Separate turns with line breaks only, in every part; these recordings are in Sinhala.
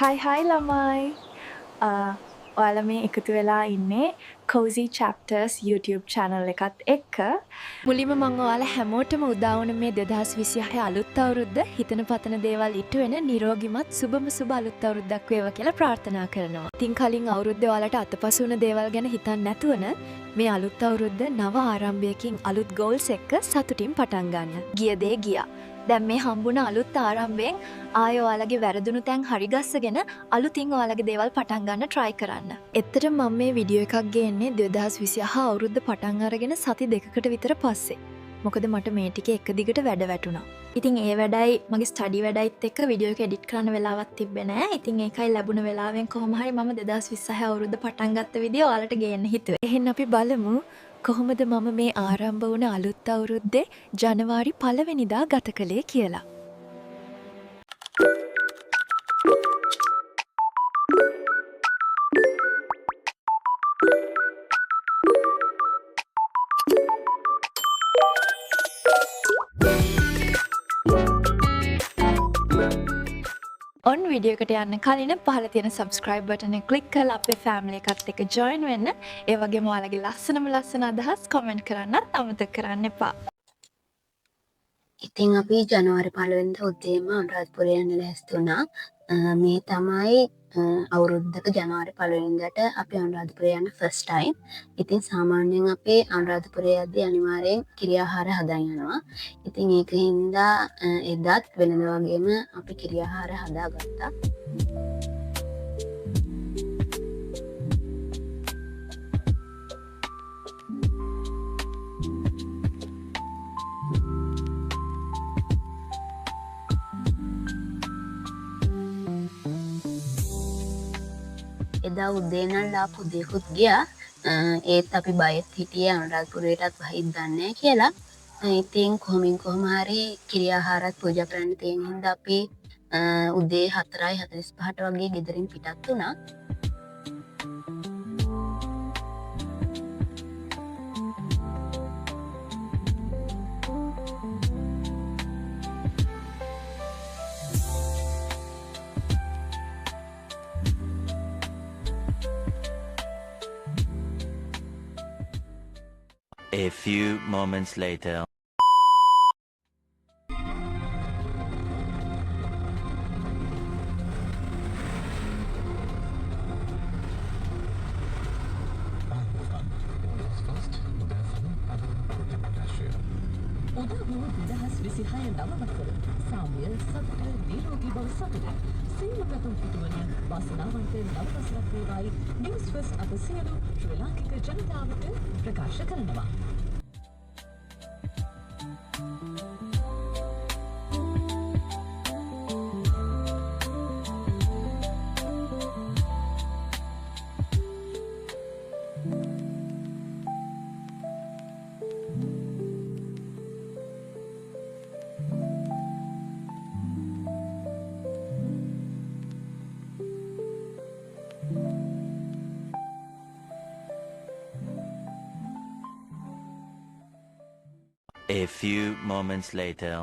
හයි ළමයි. ඔයාලා මේ එකතු වෙලා ඉන්නේ Cozy Chapters YouTube channel එකත් එක්ක. මුලින්ම මම ඔයාලා හැමෝටම උදා වුණ මේ 2026 අලුත් අවුරුද්ද හිතන පතන දේවල් ඉටු වෙන නිරෝගිමත් සුබ අලුත් අවුරුද්දක් වේවා කියලා ප්‍රාර්ථනා කරනවා. ඉතින් කලින් අවුරුද්දේ ඔයාලට අතපසු වුණ දේවල් ගැන හිතන්න නැතුවන මේ අලුත් අවුරුද්ද නව ආරම්භයකින් අලුත් goals එක්ක සතුටින් පටන් ගන්න. ගිය දේ ගියා. දැන් මේ හම්බුණ අලුත් ආරම්භයෙන් ආය ඔයාලගේ වැරදුණු තැන් හරිගස්සගෙන අලුතින් ඔයාලගේ දේවල් පටන් ගන්න try කරන්න. ඇත්තටම මම මේ වීඩියෝ එකක් ගේන්නේ 2026 අවුරුද්ද පටන් අරගෙන සති දෙකකට විතර පස්සේ. මොකද මට මේ ටිකේ එක දිගට වැඩ වැටුණා. ඉතින් ඒ වැඩයි මගේ ස්ටඩි වැඩයිත් එක්ක වීඩියෝ එක එඩිට් කරන්න වෙලාවක් තිබ්බේ නෑ. ඉතින් ඒකයි ලැබුණ වෙලාවෙන් කොහොම හරි මම 2026 අවුරුද්ද පටන් ගත්ත විදිය ඔයාලට ගේන්න හිතුවේ. එහෙනම් අපි බලමු කොහොමද මම මේ ආරම්භ වුණ අලුත් අවුරුද්දේ ජනවාරි 1 වෙනිදා ගත කළේ කියලා. ඔන්න වීඩියෝ එකට යන්න කලින් පහළ තියෙන subscribe button එක click කරලා අපේ family එකත් එක්ක join වෙන්න. ඒ වගේම ඔයාලගේ ලස්සන අදහස් comment කරන්නත් අමතක කරන්න එපා.
ඉතින් අපි ජනවාරි 1 වෙනිදා උදේම අනුරාධපුරේ යන්න ලෑස්ති වුණා. මේ තමයි අවුරුද්දක ජනවාරි 1 වෙනිදාට අපි අනුරාධපුරේ යන first time. ඉතින් සාමාන්‍යයෙන් අපි අනුරාධපුරේ යද්දී අනිවාර්යෙන් කිරි ආහාර හදන් යනවා. ඉතින් ඒකින්ද එදත් වෙනද වගේම අපි කිරි ආහාර හදාගත්තා. එදා උදේ නම් ලාපු දෙකුත් ගියා. ඒත් අපි බයෙත් හිටියේ අනුරාධපුරයටත් වහින්න දන්නේ කියලා. ඉතින් කොහොම හරි කිරි ආහාරත් පූජා කරන්න තියෙන හින්දා අපි උදේ 4:45ට වගේ ගෙදරින් පිටත් වුණා.
A few moments later.
උදාවූ 2026 නව වසර සාමය සතුට නිරෝගී බව සතුට සියලු පැතුම් පිටුවන වාසනාවන්ත නව වසරක් වේවායි නිවුස් ෆස්ට් අප සියලු ශ්‍රී ලාංකික ජනතාවට ප්‍රකාශ කරනවා.
A few moments later.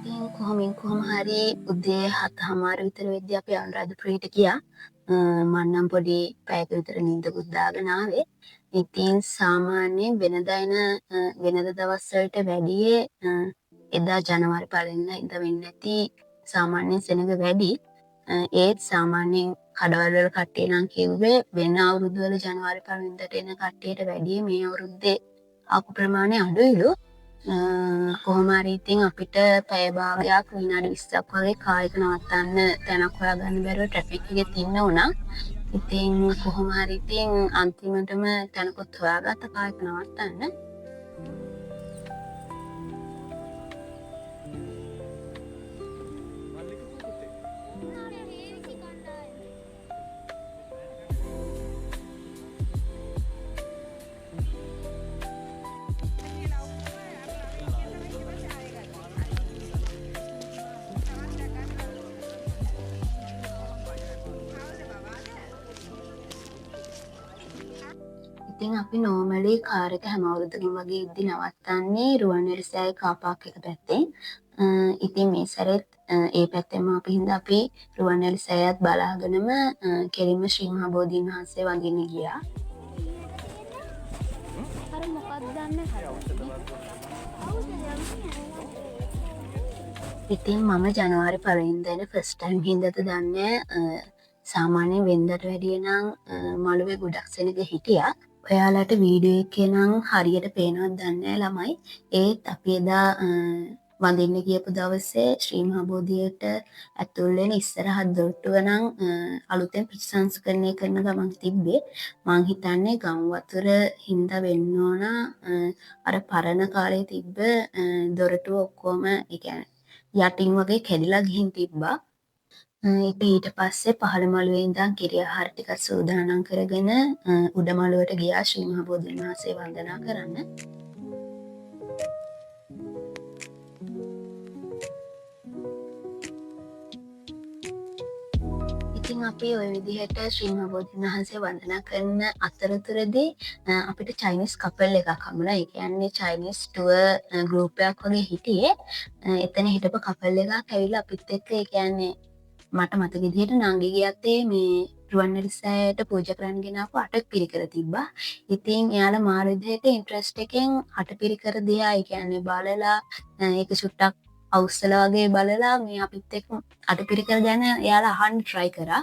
ඉතින් කොහොම හරි උදේ 7:00 විතර වෙද්දී අපි අනුරාධපුරයට ගියා. මම නම් පොඩි පැයක විතර නිින්දකුත් දාගෙන ආවේ. ඉතින් සාමාන්‍යයෙන් වෙනද දවස් වලට වැඩිය එදා ජනවාරි 1 වෙනිදා ඉඳ වෙන්නේ නැති සාමාන්‍යයෙන් සෙනඟ වැඩි. ඒත් සාමාන්‍යයෙන් කඩවල වල කට්ටිය නම් කිව්වේ වෙන අවුරුදු වල ජනවාරි 1 වෙනිදාට එන කට්ටියට වැඩිය මේ අවුරුද්දේ ආපු ප්‍රමාණය අඩුයිලු. කොහොම හරි ඉතින් අපිට පැය භාගයක් විනාඩි 20ක් වගේ කායක නවත්තන්න තැනක් හොයාගන්න බැරුව ට්‍රැෆික් එකේ තින්න වුණා. ඉතින් කොහොම හරි ඉතින් අන්තිමටම තැනකුත් හොයාගත්ත කායක නවත්තන්න. ඉතින් අපි නෝමලි කාර් එක හැම අවුරුද්දකින් වගේ ඉද්දි නවත්තන්නේ රුවන්වැලි සෑය කාර් පාක් එක පැත්තෙන්. ඉතින් මේ සැරේත් ඒ පැත්තෙන්ම අපි හින්දා අපි රුවන්වැලි සෑයත් බලාගෙනම කෙලින්ම ශ්‍රී මහා බෝධීන් වහන්සේ වඳින්න ගියා. ඉතින් මම ජනවාරි 1 වෙනිදානේ ෆස්ට් ටයිම් හින්දාද දන්නේ සාමාන්‍යයෙන් වෙනදට වැඩිය නම් මළුවේ ගොඩක් සෙනග හිටියා. ඔයාලට වීඩියෝ එකේ නම් හරියට පේනවද දන්නේ ළමයි. ඒත් අපි එදා වඳින්න ගියපු දවසේ ශ්‍රී මහා බෝධියට ඇතුල් වෙන ඉස්සරහ දොරටුව නම් අලුතෙන් ප්‍රතිසංස්කරණය කරන ගමන් තිබ්බේ. මං හිතන්නේ ගම් වතුර හින්දා වෙන්න ඕන අර පරණ කාලේ තිබ්බ දොරටුව ඔක්කොම ඒ කියන්නේ යටින් වගේ කැඩිලා ගිහින් තිබ්බා. ඊට පස්සේ පහළ මළුවේ ඉඳන් කිරි ආහාර ටිකක් සූදානම් කරගෙන උඩ මළුවට ගියා ශ්‍රී මහා බෝධීන් වහන්සේ වන්දනා කරන්න. ඉතින් අපි ওই විදිහට ශ්‍රී මහා බෝධීන් වහන්සේ වන්දනා කරන අතරතුරදී අපිට චයිනීස් කපල් එකක් හම්බුණා. ඒ කියන්නේ චයිනීස් ටුවර් ගෲප් එකක් වගේ හිටියේ. එතන හිටපු කපල් එකක් ඇවිල්ලා අපිත් එක්ක ඒ කියන්නේ මට මතක විදිහට නංගි ගියත්තේ මේ රුවන්වැලි සෑයට පූජා කරන්න ගෙනාපු අටක් පිරිකර තිබ්බා. ඉතින් එයාලා මාර විදිහට ඉන්ට්‍රස්ට් එකෙන් අට පිරිකර දිහා ඒ කියන්නේ බලලා ඒක චුට්ටක් අවුස්සලා වගේ බලලා මේ අපිත් එක්ක අට පිරිකර ගැන එයාලා අහන්න try කරා.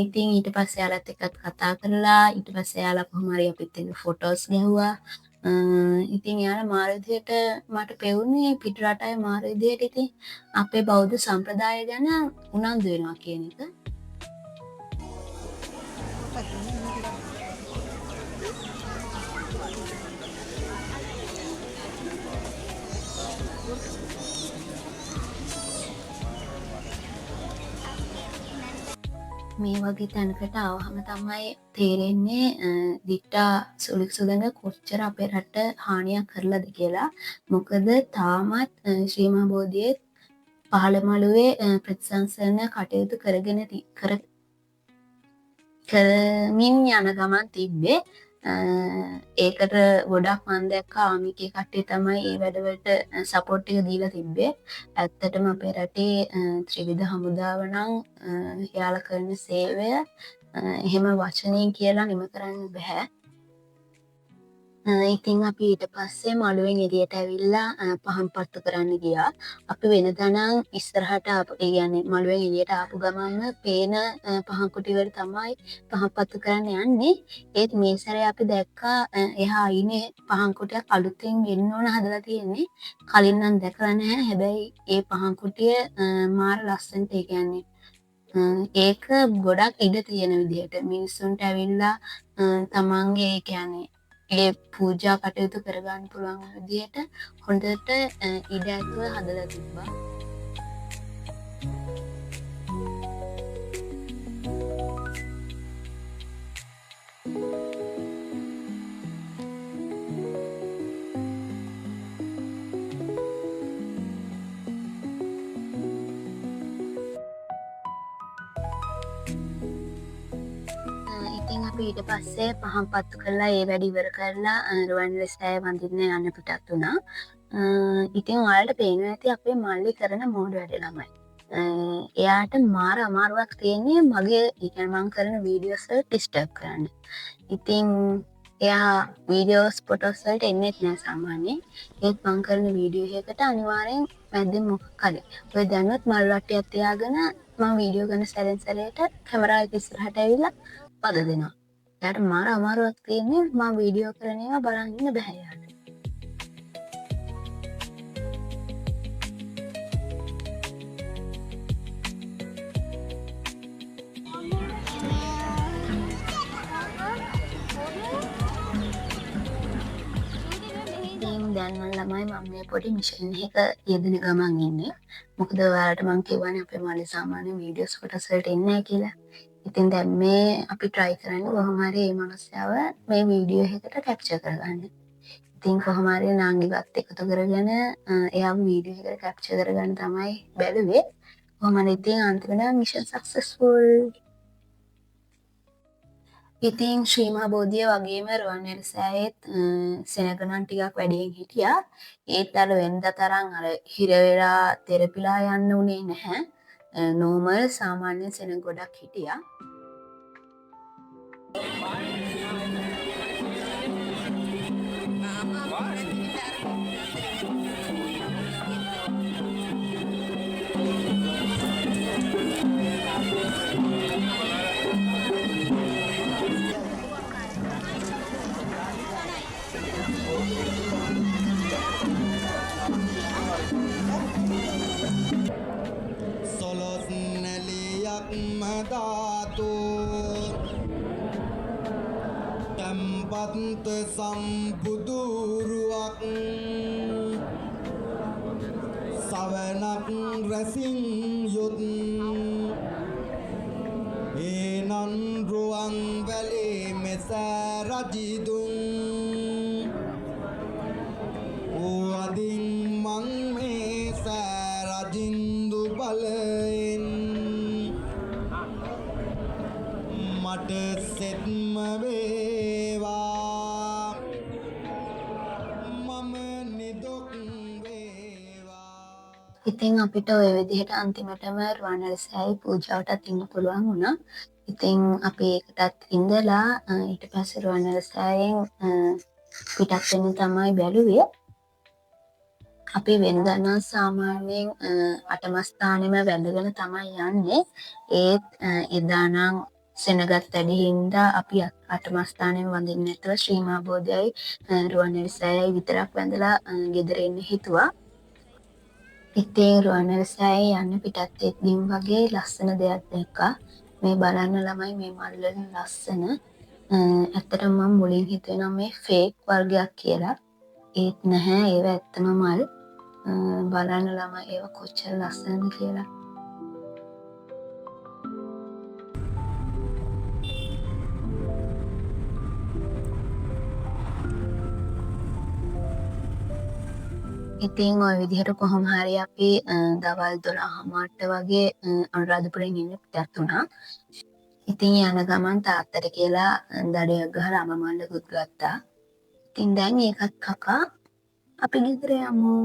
ඉතින් ඊට පස්සේ එයාලත් එක්කත් කතා කරලා ඊට පස්සේ එයාලා කොහොම හරි අපිත් එක්ක ෆොටෝස් ගැහුවා. ඉතින් එයාලා මාර විදිහට මට පෙවුනේ පිට රටේ මාර විදිහට ඉතින් අපේ බෞද්ධ සම්ප්‍රදාය ගැන උනන්දු වෙනවා කියන එක. මේ වගේ තැනකට ආවහම තමයි තේරෙන්නේ දිට්ටා සුලික් සුදඟ කොච්චර අපේ රට හානියක් කරලාද කියලා. මොකද තාමත් ශ්‍රී මහා බෝධියේ පහළ මළුවේ ප්‍රතිසංස්කරණ කටයුතු කරමින් යන ගමන් තිබ්බේ. ඒකට ගොඩක් මම දැක්කා ආමිකේ කට්ටිය තමයි ඒ වැඩවලට සපෝට් එක දීලා තිබ්බේ. ඇත්තටම අපේ රටේ ත්‍රිවිධ හමුදාව නම් එයාලා කරන සේවය එහෙම වචනයෙන් කියලා නිම කරන්න බෑ. ඉතින් අපි ඊට පස්සේ මළුවෙන් එළියට ඇවිල්ලා පහන් පත්තු කරන්න ගියා. අපි වෙනදා නම් ඉස්සරහට ආපු ඒ කියන්නේ මළුවෙන් එළියට ආපු ගමන්ම පේන පහන් කුටි වල තමයි පහන් පත්තු කරන්න යන්නේ. ඒත් මේ සැරේ අපි දැක්කා එහා අයිනේ පහන් කුටියක් අලුතෙන් වෙන්න ඕන හදලා තියෙන්නේ. කලින් නම් දැකලා නැහැ. හැබැයි ඒ පහන් කුටිය මාර ලස්සනට ඒ කියන්නේ ඒක ගොඩක් ඉඩ තියෙන විදිහට මිනිස්සුන්ට ඇවිල්ලා තමන්ගේ ඒ කියන්නේ ඒ පූජා කටයුතු කරගන්න පුළුවන් විදිහට හොඳට ඉඩ ඇතුව හදලා තිබ්බා. ඉතින් අපි ඊට පස්සේ පහන් පත්තු කරලා ඒ වැඩ ඉවර කරලා රුවන්වැලි සෑය වඳින්න යන්න පිටත් වුණා. ඉතින් ඔයාලට පේනවා ඇති අපේ මල්ලි කරන මෝඩ වැඩ ළමයි. එයාට මාර අමාරුවක් තියෙන්නේ මගේ ඒ කියන්නේ මම කරන වීඩියෝස් වලට ඩිස්ටර්බ් කරන්න. ඉතින් එයා වීඩියෝස් ෆොටෝස් වලට එන්නේ නැහැ සාමාන්‍යයෙන්. ඒත් මම කරන වීඩියෝ එකකට අනිවාර්යෙන් මැද්දෙන් මොකක් හරි. ඔය දැනුවත් මල් වට්ටියක් තියාගෙන මම වීඩියෝ කරන සැරෙන් සැරේට කැමරාව එක ඉස්සරහට ඇවිල්ලා පද දෙනවා. එයාට මාර අමාරුවක් තියෙන්නේ මම වීඩියෝ කරන ඒවා බලන් ඉන්න බෑ එයාට. දැන් නම් ළමයි මම මේ පොඩි මිෂන් එක යෙදෙන ගමන් ඉන්නේ. මොකද ඔයාලට මම කියවනේ අපේ මල්ලි සාමාන්‍ය වීඩියෝස් ෆොටෝස් වලට එන්නේ නැහැ කියලා. ඉතින් දැන් මේ අපි try කරන්නේ කොහොම හරි මේ මනුස්සයව මේ වීඩියෝ එකකට කැප්චර් කරගන්න. ඉතින් කොහොම හරි නාංගිවත් එකතු කරගෙන එයාව වීඩියෝ එකට කැප්චර් කරගන්න තමයි බැලුවේ. කොහොම හරි ඉතින් අන්තිමට මිෂන් සක්සස්ෆුල්. ඉතින් ශ්‍රීමා බෝධිය වගේම රුවන්වැලි සෑයෙත් සෙනගණන් ටිකක් වැඩියෙන් හිටියා. ඒත් අර වෙනද තරම් අර හිර වෙලා තෙරපිලා යන්න උනේ නැහැ. නෝමල් සාමාන්‍ය සෙනග ගොඩක් හිටියා.
සොළොස් නැලියක් මදාතු තැම්පත් සම්බුදුරුවක් සවනක් රැසින් යුත් ඒනන් රුවන් වැලේ මෙසෑ රජිදුන් ඕඅදින් මං මේ සෑ රජින්දු බලෙන් මට සෙත්ම වේවා මම නිදුක් වේවා.
ඉතින් අපිට ඔය විදිහට අන්තිමටම රුවන්වැලි සෑයේ පූජාවටත් ඉන්න පුළුවන් වුණා. ඉතින් අපි ඒකටත් ඉඳලා ඊට පස්සේ රුවන්වැලි සෑයෙන් පිටත් වෙන්න තමයි බැලුවේ. අපි වෙනදා නම් සාමාන්‍යයෙන් අටමස්ථානෙම වැඳගෙන තමයි යන්නේ. ඒත් එදා නම් සෙනගත් වැඩි හින්දා අපි අටමස්ථානෙම වඳින්නේ නැතුව ශ්‍රීමා බෝධියයි රුවන්වැලි සෑයයි විතරක් වැඳලා ගෙදර එන්න හිතුවා. ඉතින් රුවන්වැලි සෑයේ යන්න පිටත් වෙද්දීම වගේ ලස්සන දෙයක් දැක්කා. මේ බලන්න ළමයි මේ මල් වලින් ලස්සන. ඇත්තටම මම මුලින් හිතුවේ නම් මේ ෆේක් වර්ගයක් කියලා. ඒත් නැහැ ඒව ඇත්තම මල්. බලන්න ළමයි ඒව කොච්චර ලස්සනද කියලා. ඉතින් ওই විදිහට කොහොම හරි අපි දවල් 12:00ට වගේ අනුරාධපුරයෙන් ඉන්න පිටත් වුණා. ඉතින් යන ගමන් තාත්තට කියලා දඩයක් ගහලා අමමල්ලකුත් ගත්තා. ඉතින් දැන් ඒකත් කකා අපි ගෙදර යමු.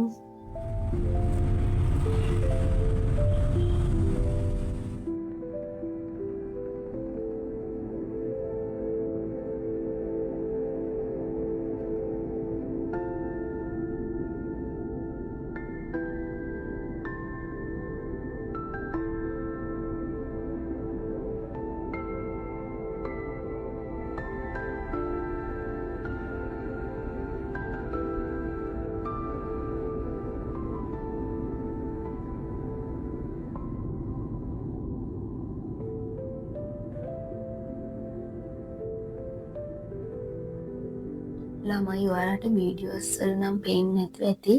ළමයි ඔයාලට වීඩියෝස් වල නම් පේන්නේ නැතුව ඇති.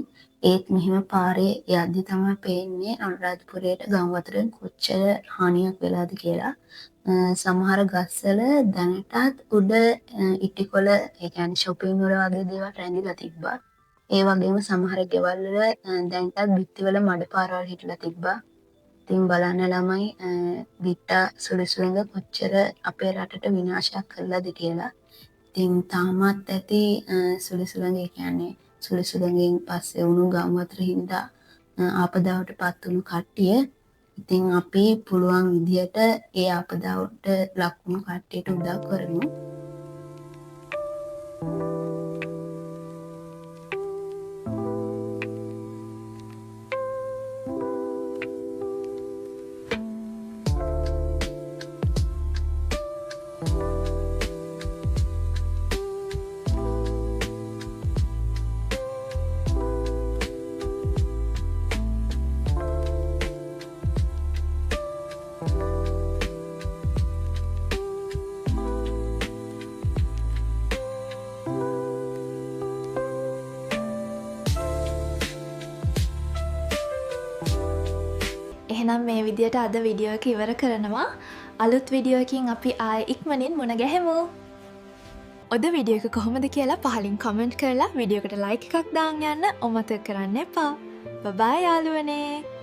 ඒත් මෙහෙම පාරේ යද්දි තමයි පේන්නේ අනුරාධපුරයට ගම් වතුරෙන් කොච්චර හානියක් වෙලාද කියලා. සමහර ගස්වල දැනටත් උඩ ඉටිකොල ඒ කියන්නේ shopping වල වගේ දේවල් රැඳිලා තිබ්බා. ඒ වගේම සමහර ගෙවල් වල දැනටත් බිත්තිවල මඩ පාරවල් හිටලා තිබ්බා. ඉතින් බලන්න ළමයි බිත්තා සුළුසුලඟ කොච්චර අපේ රටට විනාශයක් කළාද කියලා. ඉතින් තාමත් ඇති සුළුසුලඟ ඒ කියන්නේ සුළුසුලඟෙන් පස්සේ වුණු ගම් වතුර හින්දා ආපදාවට පත් වුණු කට්ටිය. ඉතින් අපි පුළුවන් විදියට ඒ ආපදාවට ලක් වුණු කට්ටියට උදව් කරමු.
එහෙනම් මේ විදියට අද වීඩියෝ එක ඉවර කරනවා. අලුත් වීඩියෝ එකකින් අපි ආයෙ ඉක්මනින් මුණ ගැහෙමු. ඔද වීඩියෝ එක කොහොමද කියලා පහලින් කමෙන්ට් කරලා වීඩියෝ එකට ලයික් එකක් දාන්න යන්න අමතක කරන්න එපා. බයි බයි යාළුවනේ.